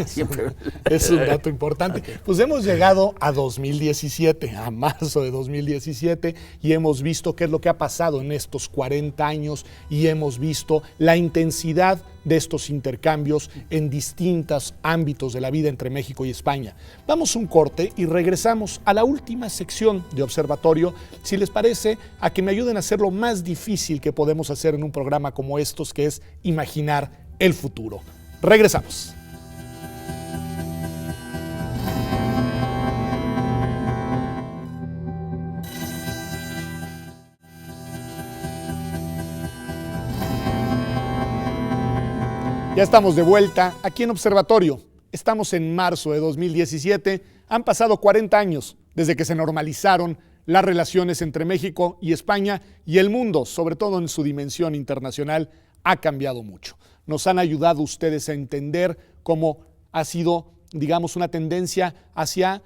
Siempre. Es un dato importante. Okay. Pues hemos llegado a 2017, a marzo de 2017, y hemos visto qué es lo que ha pasado en estos 40 años y hemos visto la intensidad de estos intercambios en distintos ámbitos de la vida entre México y España. Vamos a un corte y regresamos a la última sección de Observatorio, si les parece, a que me ayuden a hacer lo más difícil que podemos hacer en un programa como estos, que es imaginar el futuro. Regresamos. Ya estamos de vuelta aquí en Observatorio. Estamos en marzo de 2017. Han pasado 40 años desde que se normalizaron las relaciones entre México y España, y el mundo, sobre todo en su dimensión internacional, ha cambiado mucho. Nos han ayudado ustedes a entender cómo ha sido, digamos, una tendencia hacia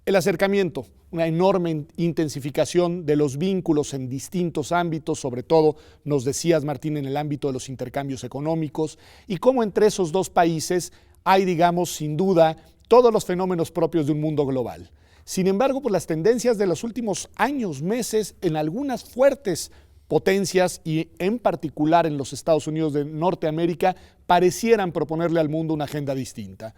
el acercamiento, una enorme intensificación de los vínculos en distintos ámbitos, sobre todo, nos decías, Martín, en el ámbito de los intercambios económicos, y cómo entre esos dos países hay, digamos, sin duda, todos los fenómenos propios de un mundo global. Sin embargo, pues las tendencias de los últimos años, meses, en algunas fuertes potencias y en particular en los Estados Unidos de Norteamérica parecieran proponerle al mundo una agenda distinta,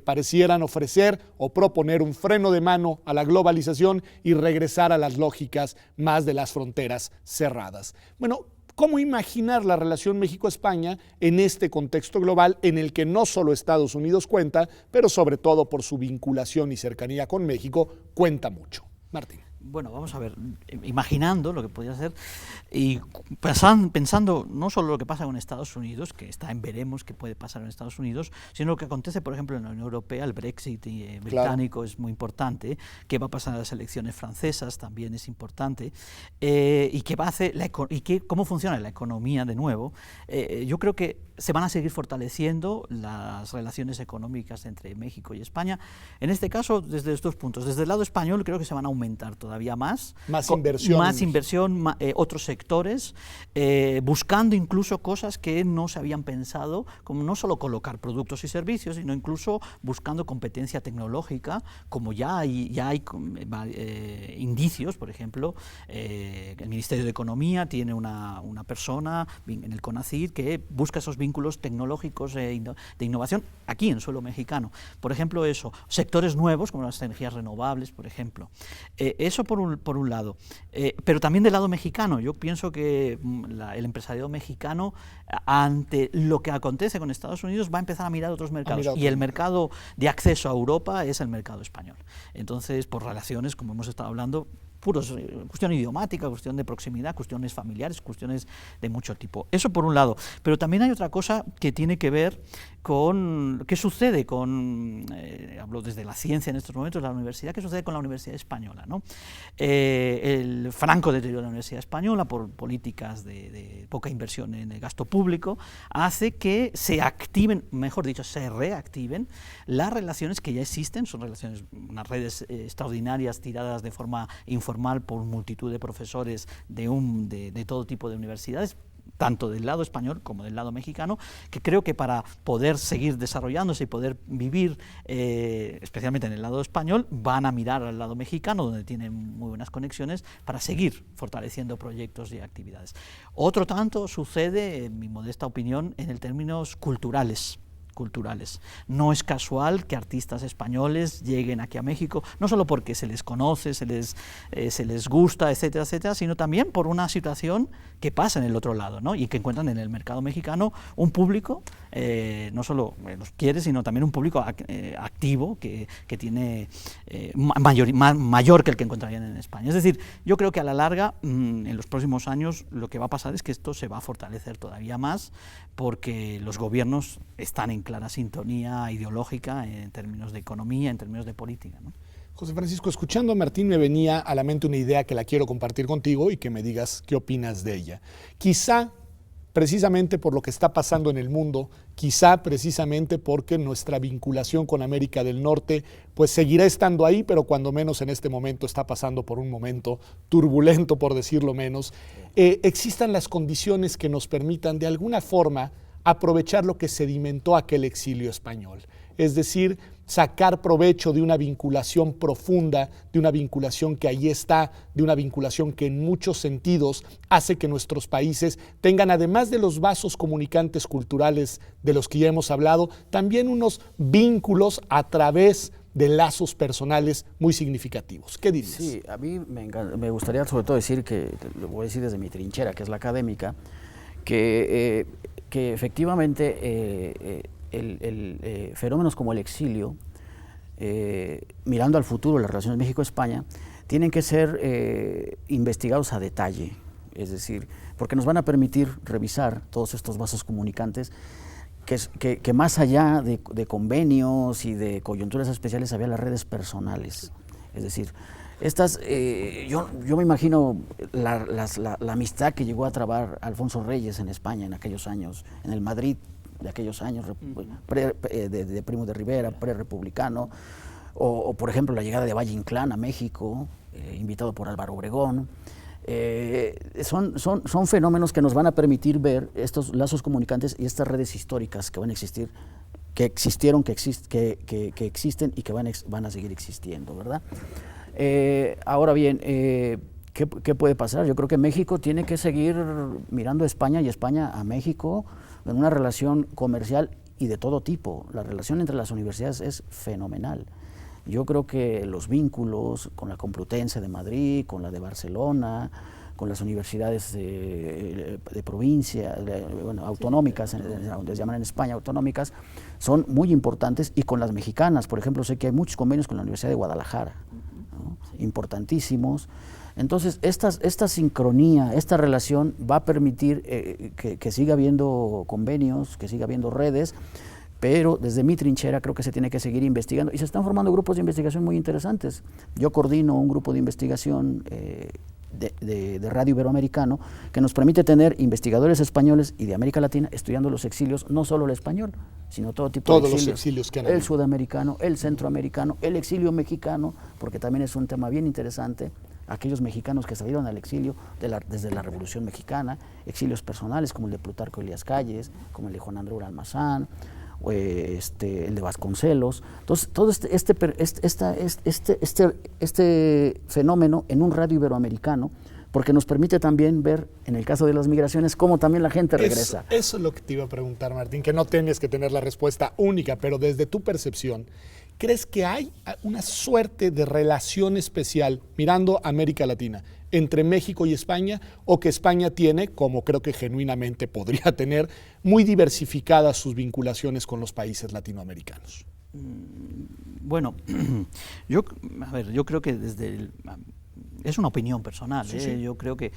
parecieran ofrecer o proponer un freno de mano a la globalización y regresar a las lógicas más de las fronteras cerradas. Bueno, ¿cómo imaginar la relación México-España en este contexto global en el que no solo Estados Unidos cuenta, pero sobre todo por su vinculación y cercanía con México, cuenta mucho? Martín. Bueno, vamos a ver, imaginando lo que podría ser y pensando no solo lo que pasa con Estados Unidos, que está en veremos qué puede pasar en Estados Unidos, sino lo que acontece, por ejemplo, en la Unión Europea. El Brexit británico es muy importante, qué va a pasar en las elecciones francesas también es importante, y qué va a hacer cómo funciona la economía de nuevo. Yo creo que se van a seguir fortaleciendo las relaciones económicas entre México y España. En este caso, desde estos puntos. Desde el lado español creo que se van a aumentar todavía más. Más inversión. Otros sectores, buscando incluso cosas que no se habían pensado, como no solo colocar productos y servicios, sino incluso buscando competencia tecnológica, como ya hay indicios. Por ejemplo, el Ministerio de Economía tiene una persona en el CONACYT que busca esos vínculos tecnológicos de innovación aquí en suelo mexicano. Por ejemplo, sectores nuevos como las energías renovables, por ejemplo. Eso por un lado. Pero también del lado mexicano, yo pienso que el empresariado mexicano, ante lo que acontece con Estados Unidos, va a empezar a mirar otros mercados. Y el mercado de acceso a Europa es el mercado español. Entonces, por relaciones, como hemos estado hablando, cuestión idiomática, cuestión de proximidad, cuestiones familiares, cuestiones de mucho tipo. Eso por un lado. Pero también hay otra cosa que tiene que ver con qué sucede con, hablo desde la ciencia en estos momentos, la universidad, qué sucede con la Universidad Española, ¿no? El franco deterioro de la Universidad Española por políticas de poca inversión en el gasto público hace que se activen, mejor dicho, se reactiven las relaciones que ya existen. Son relaciones, unas redes extraordinarias tiradas de forma informal por multitud de profesores de todo tipo de universidades, tanto del lado español como del lado mexicano, que creo que para poder seguir desarrollándose y poder vivir, especialmente en el lado español, van a mirar al lado mexicano, donde tienen muy buenas conexiones, para seguir fortaleciendo proyectos y actividades. Otro tanto sucede, en mi modesta opinión, en términos culturales. No es casual que artistas españoles lleguen aquí a México, no solo porque se les conoce, se les gusta, etcétera, etcétera, sino también por una situación que pasa en el otro lado, ¿no? Y que encuentran en el mercado mexicano un público, no solo los quiere, sino también un público activo que tiene mayor que el que encontrarían en España. Es decir, yo creo que a la larga, en los próximos años, lo que va a pasar es que esto se va a fortalecer todavía más, porque los gobiernos están en clara sintonía ideológica en términos de economía, en términos de política, ¿no? José Francisco, escuchando a Martín me venía a la mente una idea que la quiero compartir contigo y que me digas qué opinas de ella. Quizá precisamente por lo que está pasando en el mundo, quizá precisamente porque nuestra vinculación con América del Norte pues seguirá estando ahí, pero cuando menos en este momento está pasando por un momento turbulento, por decirlo menos, existan las condiciones que nos permitan de alguna forma aprovechar lo que sedimentó aquel exilio español, es decir, sacar provecho de una vinculación profunda, de una vinculación que ahí está, de una vinculación que en muchos sentidos hace que nuestros países tengan, además de los vasos comunicantes culturales de los que ya hemos hablado, también unos vínculos a través de lazos personales muy significativos. ¿Qué dirías? Sí, a mí me gustaría sobre todo decir que, lo voy a decir desde mi trinchera, que es la académica, que efectivamente fenómenos como el exilio, mirando al futuro las relaciones México-España, tienen que ser investigados a detalle, es decir, porque nos van a permitir revisar todos estos vasos comunicantes que más allá de convenios y de coyunturas especiales había las redes personales, es decir, yo me imagino la amistad que llegó a trabar Alfonso Reyes en España en aquellos años, en el Madrid de aquellos años, de Primo de Rivera, pre-republicano, o por ejemplo la llegada de Valle Inclán a México, invitado por Álvaro Obregón. Son fenómenos que nos van a permitir ver estos lazos comunicantes y estas redes históricas que van a existir, que existieron, que existen y que van a seguir existiendo, ¿verdad? Ahora bien, ¿Qué puede pasar? Yo creo que México tiene que seguir mirando a España y España a México en una relación comercial y de todo tipo. La relación entre las universidades es fenomenal. Yo creo que los vínculos con la Complutense de Madrid, con la de Barcelona, con las universidades de provincia, bueno, autonómicas, donde se llaman en España autonómicas, son muy importantes, y con las mexicanas, por ejemplo, sé que hay muchos convenios con la Universidad de Guadalajara, ¿no? Importantísimos. Entonces, esta sincronía, esta relación va a permitir que siga habiendo convenios, que siga habiendo redes, pero desde mi trinchera creo que se tiene que seguir investigando, y se están formando grupos de investigación muy interesantes. Yo coordino un grupo de investigación de Radio Iberoamericano, que nos permite tener investigadores españoles y de América Latina estudiando los exilios, no solo el español, sino todo tipo de exilios. Todos los exilios que han el habido. sudamericano, el centroamericano, el exilio mexicano, porque también es un tema bien interesante, aquellos mexicanos que salieron al exilio desde la Revolución Mexicana, exilios personales como el de Plutarco Elías Calles, como el de Juan Andreu Almazán, el de Vasconcelos. Entonces, todo este fenómeno en un radio iberoamericano, porque nos permite también ver, en el caso de las migraciones, cómo también la gente regresa. Eso es lo que te iba a preguntar, Martín, que no tienes que tener la respuesta única, pero desde tu percepción, ¿crees que hay una suerte de relación especial, mirando América Latina, entre México y España, o que España tiene, como creo que genuinamente podría tener, muy diversificadas sus vinculaciones con los países latinoamericanos? Bueno, yo creo que es una opinión personal. Sí, sí. Yo creo que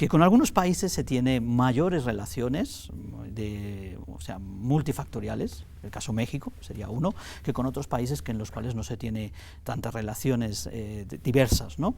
con algunos países se tiene mayores relaciones, multifactoriales. El caso México sería uno, que con otros países en los cuales no se tiene tantas relaciones diversas, ¿no?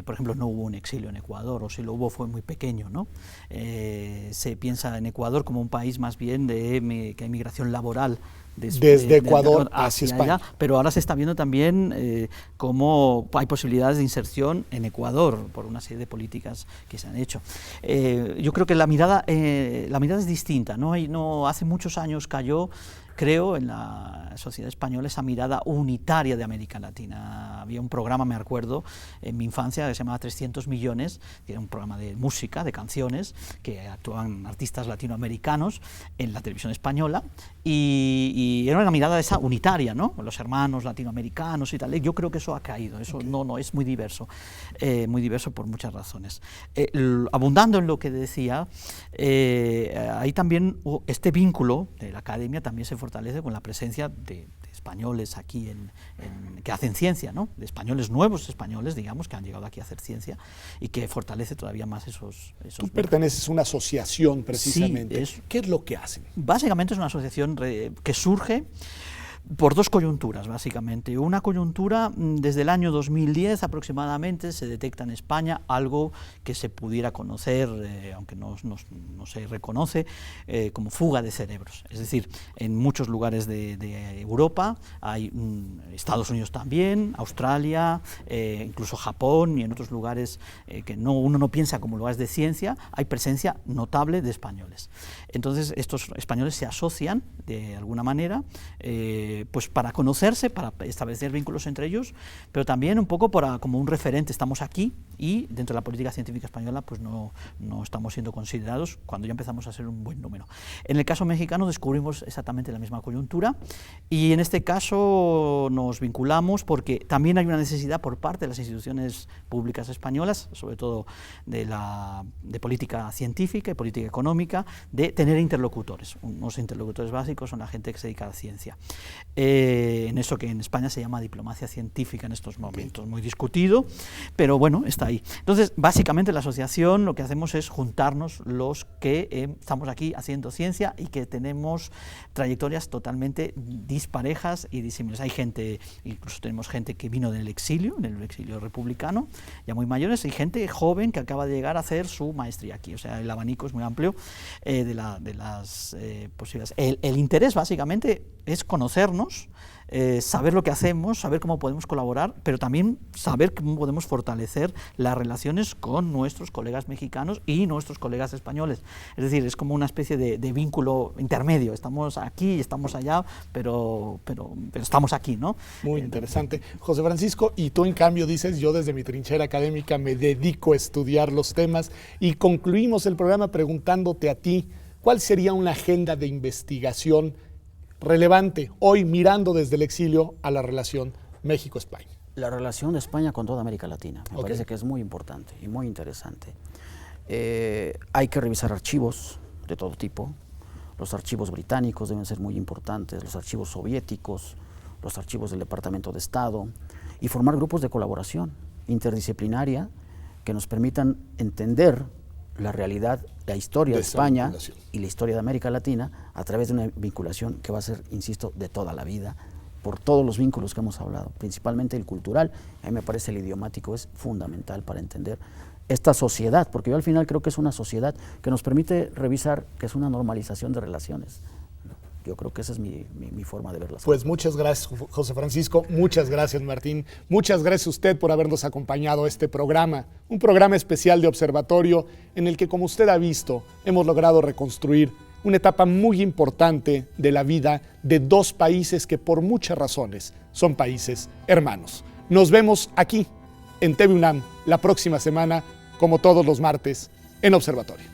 Por ejemplo, no hubo un exilio en Ecuador, o si lo hubo fue muy pequeño, ¿no? Se piensa en Ecuador como un país más bien que hay migración laboral desde Ecuador hacia España. Allá, pero ahora se está viendo también cómo hay posibilidades de inserción en Ecuador por una serie de políticas que se han hecho. Yo creo que la mirada es distinta, ¿no? Hace muchos años cayó, creo, en la sociedad española esa mirada unitaria de América Latina. Había un programa, me acuerdo, en mi infancia, que se llamaba 300 millones, que era un programa de música, de canciones, que actuaban artistas latinoamericanos en la televisión española, y era una mirada esa unitaria, ¿no? Los hermanos latinoamericanos y tal. Yo creo que eso ha caído, eso no es muy diverso por muchas razones. Abundando en lo que decía, hay también este vínculo de la academia también se fortalece con la presencia de españoles aquí que hacen ciencia, ¿no? De españoles, nuevos españoles, digamos, que han llegado aquí a hacer ciencia, y que fortalece todavía más esos Tú perteneces a una asociación, precisamente. Sí, ¿Qué es lo que hacen? Básicamente es una asociación que surge por dos coyunturas, básicamente. Una coyuntura, desde el año 2010 aproximadamente, se detecta en España algo que se pudiera conocer, aunque no se reconoce, como fuga de cerebros. Es decir, en muchos lugares de Europa, hay Estados Unidos también, Australia, incluso Japón, y en otros lugares que uno no piensa como lugares de ciencia, hay presencia notable de españoles. Entonces, estos españoles se asocian de alguna manera, pues para conocerse, para establecer vínculos entre ellos, pero también un poco como un referente. Estamos aquí, y dentro de la política científica española pues no estamos siendo considerados cuando ya empezamos a ser un buen número. En el caso mexicano descubrimos exactamente la misma coyuntura, y en este caso nos vinculamos porque también hay una necesidad por parte de las instituciones públicas españolas, sobre todo de política científica y política económica, de tener interlocutores. Unos interlocutores básicos son la gente que se dedica a la ciencia. En eso que en España se llama diplomacia científica en estos momentos, muy discutido, pero bueno, está ahí. Entonces, básicamente la asociación lo que hacemos es juntarnos los que estamos aquí haciendo ciencia y que tenemos trayectorias totalmente disparejas y disímiles. Hay gente, incluso tenemos gente que vino del exilio, en el exilio republicano, ya muy mayores, y gente joven que acaba de llegar a hacer su maestría aquí. O sea, el abanico es muy amplio de las posibilidades. El interés básicamente es conocernos, saber lo que hacemos, saber cómo podemos colaborar, pero también saber cómo podemos fortalecer las relaciones con nuestros colegas mexicanos y nuestros colegas españoles. Es decir, es como una especie de vínculo intermedio. Estamos aquí, estamos allá, pero estamos aquí, ¿no? Muy interesante. José Francisco, y tú en cambio dices, yo desde mi trinchera académica me dedico a estudiar los temas, y concluimos el programa preguntándote a ti, ¿cuál sería una agenda de investigación relevante hoy mirando desde el exilio a la relación México-España? La relación de España con toda América Latina, me parece que es muy importante y muy interesante. Hay que revisar archivos de todo tipo. Los archivos británicos deben ser muy importantes, los archivos soviéticos, los archivos del Departamento de Estado, y formar grupos de colaboración interdisciplinaria que nos permitan entender la realidad, la historia de España y la historia de América Latina a través de una vinculación que va a ser, insisto, de toda la vida, por todos los vínculos que hemos hablado, principalmente el cultural. A mí me parece el idiomático es fundamental para entender esta sociedad, porque yo al final creo que es una sociedad que nos permite revisar que es una normalización de relaciones. Yo creo que esa es mi forma de ver las cosas. Pues muchas gracias, José Francisco, muchas gracias, Martín, muchas gracias a usted por habernos acompañado a este programa, un programa especial de observatorio en el que, como usted ha visto, hemos logrado reconstruir una etapa muy importante de la vida de dos países que por muchas razones son países hermanos. Nos vemos aquí en TV UNAM la próxima semana, como todos los martes, en Observatorio.